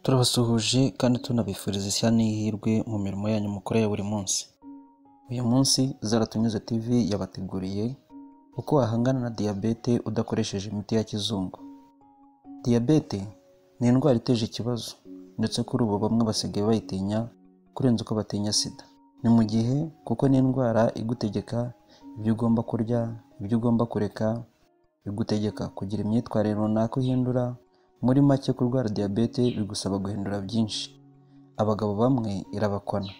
Turabasuhuje kandi tunabifuriza ishya n'ihirwe mu mirimo yanyu mukora ya buri munsi. Uyu munsi Zaratunyuze TV yabateguriye uko wahangana na diyabete udakoresheje imiti ya kizungu. Diyabete ni indwara iteje ikibazo ndetse kuri ubu bamwe basigaye bayitinya kurenza uko batinya sida. Ni mu gihe kuko ni indwara igutegeka ibyo ugomba kurya, ibyo ugomba kureka, bigutegeka kugira imyitwarire runaka uhindura. Muri make kurwara diyabete bigusaba guhindura byinshi. Abagabo bamwe irabakwana,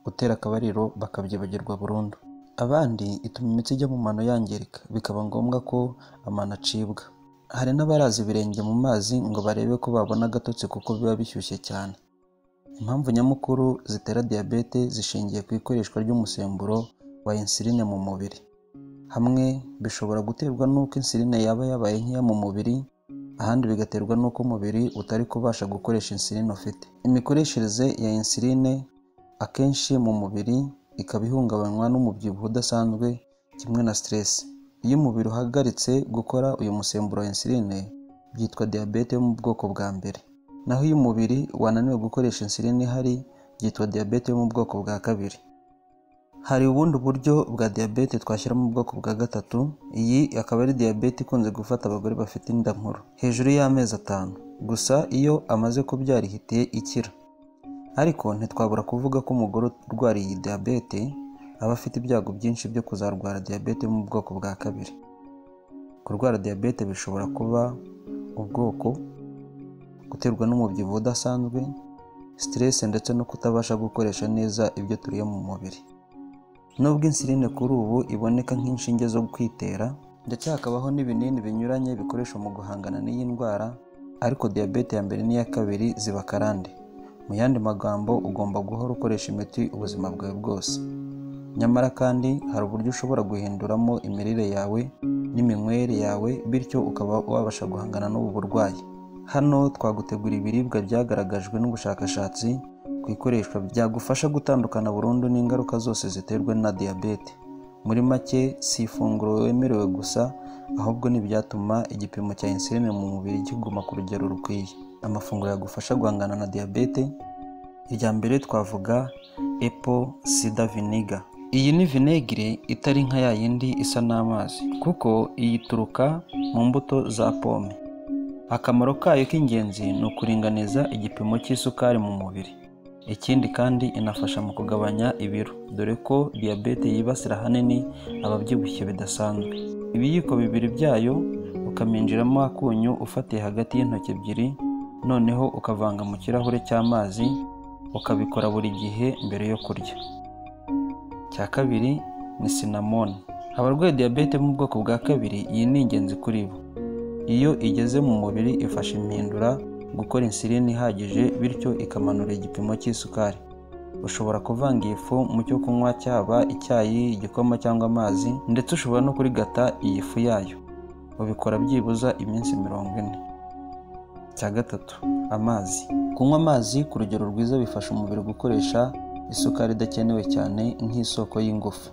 gutera akabariro bakabyibagirwa burundu. Abandi ituma imitsi ijya mu mano yangirika, bikaba ngombwa ko amano acibwa. Hari n'abaraza ibirenge mu mazi ngo barebe ko babona agatotsi kuko biba bishyushye cyane. Impamvu nyamukuru zitera diyabete zishingiye ku ikoreshwa ry'umusemburo wa insuline mu mubiri. Hamwe bishobora guterwa n'uko insuline yaba yabaye nkeya mu mubiri, ahandi bigaterwa n'uko umubiri utari kubasha gukoresha insuline ufite. Imikoreshereze ya insuline akenshi mu mubiri ikaba ihungabanywa n'umubyibuho udasanzwe kimwe na stress. Iyo umubiri uhagaritse gukora uyu musemburo wa insuline byitwa diyabete yo mu bwoko bwa mbere. Naho iyo umubiri wananiwe gukoresha insuline ihari byitwa diyabete yo mu bwoko bwa kabiri. Hari ubundi buryo bwa diyabete twashyira mu bwoko bwa gatatu. Iyi akaba ari diyabete ikunze gufata abagore bafite inda nkuru hejuru y'amezi 5, gusa iyo amaze kubyara ihitiye ikira. Ariko ntitwabura kuvuga ko umugore urwara iyi diyabete aba afite ibyago byinshi byo kuzarwara diyabete yo mu bwoko bwa kabiri. Kurwara diyabete bishobora kuba ubwoko, guterwa n'umubyibuho udasanzwe, stress ndetse no kutabasha gukoresha neza ibyo turiye mu mubiri. Nubwo insuline kuri ubu iboneka nk'inshinge zo kwitera ndetse hakabaho n'ibinini binyuranye bikoreshwa mu guhangana n'iyi ndwara, ariko diyabete ya mbere n'iya kabiri ziba karande. Mu yandi magambo ugomba guhora ukoresha imiti ubuzima bwawe bwose. Nyamara kandi hari uburyo ushobora guhinduramo imirire yawe n'iminywere yawe bityo ukaba wabasha guhangana n'ubu burwayi. Hano twagutegura ibiribwa byagaragajwe n'ubushakashatsi ku ikoreshwa byagufasha gutandukana burundu n'ingaruka zose ziterwa na diyabete. Muri make si ifunguro wemerewe gusa, ahubwo n'ibyatuma igipimo cya insuline mu mubiri kiguma ku rugero rukwiye. Amafunguro yagufasha guhangana na diyabete: irya mbere twavuga apple cider vinegar. Iyi ni vinegere itari nka ya yindi isa n'amazi kuko iyi ituruka mu mbuto za pome. Akamaro kayo k'ingenzi ni ukuringaniza igipimo cy'isukari mu mubiri. Ikindi kandi inafasha mu kugabanya ibiro, dore ko diyabete yibasira ahanini ababyibushye bidasanzwe. Ibiyiko 2 byayo ukaminjiramo akunyu ufatiye hagati y'intoki ebyiri, noneho ukavanga mu kirahure cy'amazi, ukabikora buri gihe mbere yo kurya. Cya kabiri ni cinnamon. Abarwaye diyabete mu bwoko bwa kabiri iyi ni ingenzi kuri bo. Iyo igeze mu mubiri ifasha impindura gukora insuline ihagije bityo ikamanura igipimo cy'isukari. Ushobora kuvanga iyi fu mu cyo kunywa cyaba icyayi, igikoma cyangwa amazi, ndetse ushobora no kurigata iyi fu yayo. Ubikora byibuza iminsi 40. Cya gatatu, amazi. Kunywa amazi ku rugero rwiza bifasha umubiri gukoresha isukari idakenewe cyane nk'isoko y'ingufu.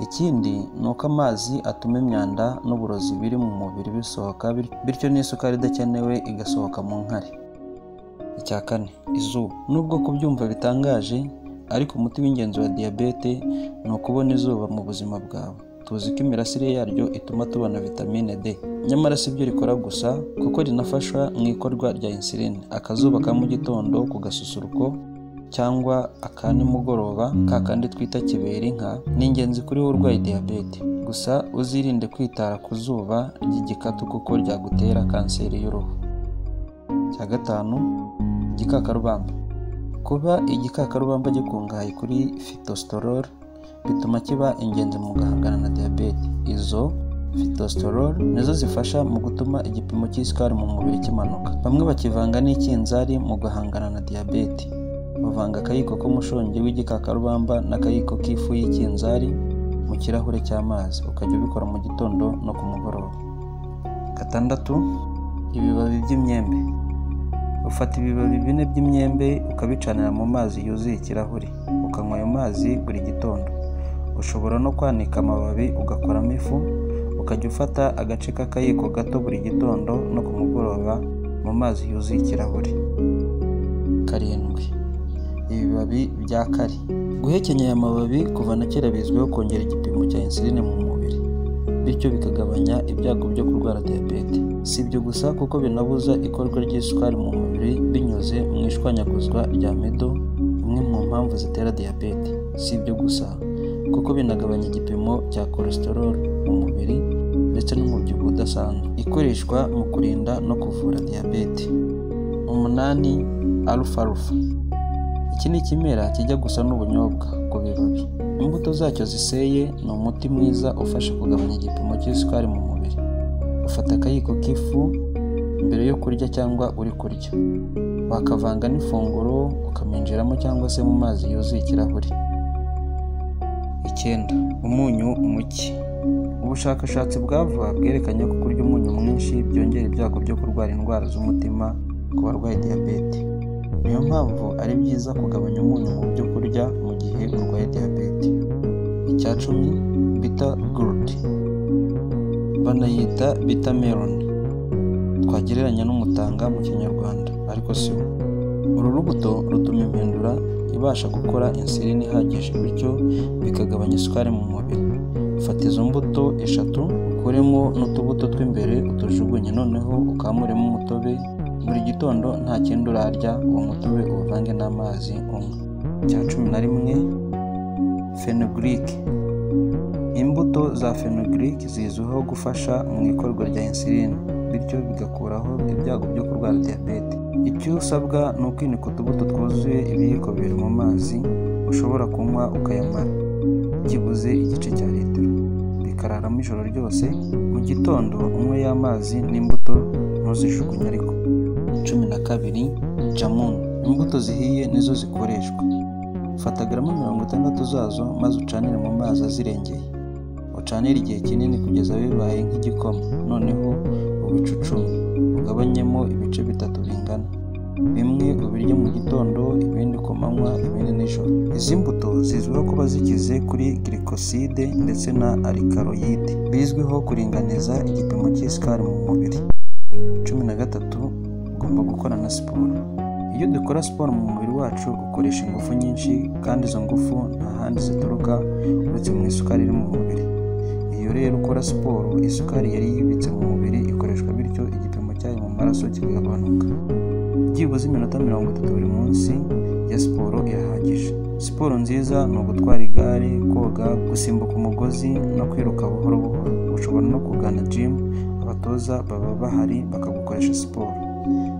Ikindi ni uko amazi atuma imyanda n'uburozi biri mu mubiri bisohoka bityo n'isukari idakenewe igasohoka mu nkari. Icya kane, izuba. Nubwo kubyumva bitangaje, ariko umuti w'ingenzi wa diyabete ni ukubona izuba mu buzima bwawe. Tuzi ko imirasire yaryo ituma tubona vitamine D. Nyamara si byo rikora gusa kuko rinafasha mu ikorwa rya insuline. Akazuba ka mu gitondo ku gasusuruko cyangwa aka nimugoroba kakandi twita kibera inka ni ingenzi kuri wowe urwaye diyabete. Gusa uzirinde kwitara ku zuba ry'igikatu kuko ryagutera kanseri y'uruhu. Cya gatanu, igikakarubamba. Kuba igikakarubamba gikungahaye kuri phytosterol bituma kiba ingenzi mu guhangana na diyabete. Izo phytosterol nizo zifasha mu gutuma igipimo cy'isukari mu mubiri kimanuka. Bamwe bakivanga n'ikinzari mu guhangana na diyabete. Bavanga akayiko k'umushongi w'igikakarubamba n'akayiko k'ifu y'ikinzari mu kirahure cy'amazi, ukajya ubikora mu gitondo no ku mugoroba. Gatandatu, ibibabi by'imyembe. Ufata ibibabi 4 by'imyembe ukabicanira mu mazi yuzuye ikirahuri, ukanywa ayo mazi buri gitondo. Ushobora no kwanika amababi ugakoramo ifu, ukajya ufata agace k'akayiko gato buri gitondo no ku mugoroba mu mazi yuzuye ikirahuri. 7. Ibibabi bya kari. Guhekenya aya mababi kuva na kera bizwiho kongera igipimo cya insuline mu mubiri, bityo bikagabanya ibyago byo kurwara diyabete. Si ibyo gusa kuko binabuza ikorwa ry'isukari mu mubiri binyuze mu ishwanyaguzwa rya medo, imwe mu mpamvu zitera diyabete. Si ibyo gusa kuko binagabanya igipimo cya cholesterol mu mubiri ndetse n'umubyibuho udasanzwe. Ikoreshwa mu kurinda no kuvura diyabete. 8. Alfalfa. Iki ni ikimera kijya gusa n'ubunyobwa ku bibabi. Imbuto zacyo ziseye ni umuti mwiza ufasha kugabanya igipimo cy'isukari mu mubiri. Ufata akayiko k'ifu mbere yo kurya cyangwa uri kurya, wakavanga n'ifunguro ukaminjiramo cyangwa se mu mazi yuzuye ikirahuri. 9. Umunyu muke. Ubushakashatsi bwa vuba bwerekanye ko kurya umunyu mwinshi byongera ibyago byo kurwara indwara z'umutima ku barwaye diyabete. Niyo mpamvu ari byiza kugabanya umunyu mu byo kurya mu gihe urwaye diyabete. 10. Bitter gourd. Banayita bitter melon, twagereranya n'umutanga mu kinyarwanda, ariko si wo. Uru rubuto rutuma impindura ibasha gukora insuline ihagije, bityo bikagabanya isukari mu mubiri. Fata izo mbuto 3, ukuremo n'utubuto tw'imbere utujugunye, noneho ukamuremo umutobe. Buri gitondo nta kindi urarya, uwo mutobe uvange n'amazi unywa. 11. Fenugreek. Imbuto za fenugreek zizwiho gufasha mu ikorwa rya insuline, bityo bigakuraho ibyago byo kurwara diyabete. Icyo usabwa ni ukwinika utubuto twuzuye ibiyiko 2 mu mazi ushobora kunywa ukayamara byibuze igice cya litiro, bikararamo ijoro ryose. Mu gitondo unywe y'amazi n'imbuto, ntuzijugunye ariko. 12. Jamun. Imbuto zihiye nizo zikoreshwa. Fata gramo 60 zazo maze ucanire mu mazi azirengeye. Ucanire igihe kinini kugeza bibaye nk'igikoma, noneho ubicucume ugabanyemo ibice 3 bingana. Bimwe ubirye mu gitondo, ibindi ku manywa, ibindi nijoro. Izi mbuto zizwiho kuba zikize kuri glycoside ndetse na alkaloide, bizwiho kuringaniza igipimo cy'isukari mu mubiri. 13. Ugomba gukora na siporo. Iyo dukora siporo mu mubiri wacu ukoresha ingufu nyinshi, kandi izo ngufu nta handi zituruka uretse mu isukari iri mu mubiri. Iyo rero ukora siporo, isukari yari yibitse mu mubiri ikoreshwa, bityo igipimo cyayo mu maraso kikagabanuka. Byibuze iminota 30 buri munsi ya siporo irahagije. Siporo nziza ni ugutwara igare, koga, gusimbuka umugozi no kwiruka buhoro buhoro. Ushobora no kugana gym, abatoza baba bahari bakagukoresha siporo.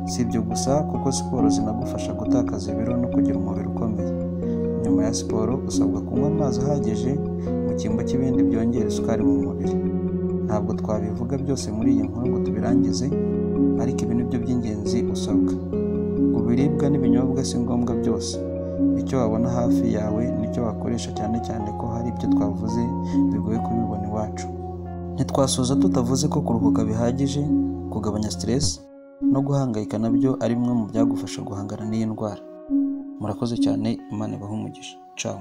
Si ibyo gusa kuko siporo zinagufasha gutakaza ibiro no kugira umubiri ukomeye. Nyuma ya siporo usabwa kunywa amazi ahagije mu cyimbo cy'ibindi byongera isukari mu mubiri. Ntabwo twabivuga byose muri iyi nkuru ngo tubirangize, ariko ibi ni byo by'ingenzi usabwa. Ibiribwa n'ibinyobwa si ngombwa byose. Icyo wabona hafi yawe nicyo wakoresha, cyane cyane ko hari ibyo twavuze bigoye kubibona iwacu. Ntitwasoza tutavuze ko kuruhuka bihagije, kugabanya stress no guhangayika nabyo ari bimwe mu byagufasha guhangana n'iyi ndwara. Murakoze cyane, Imana ibahe umugisha. Ciao.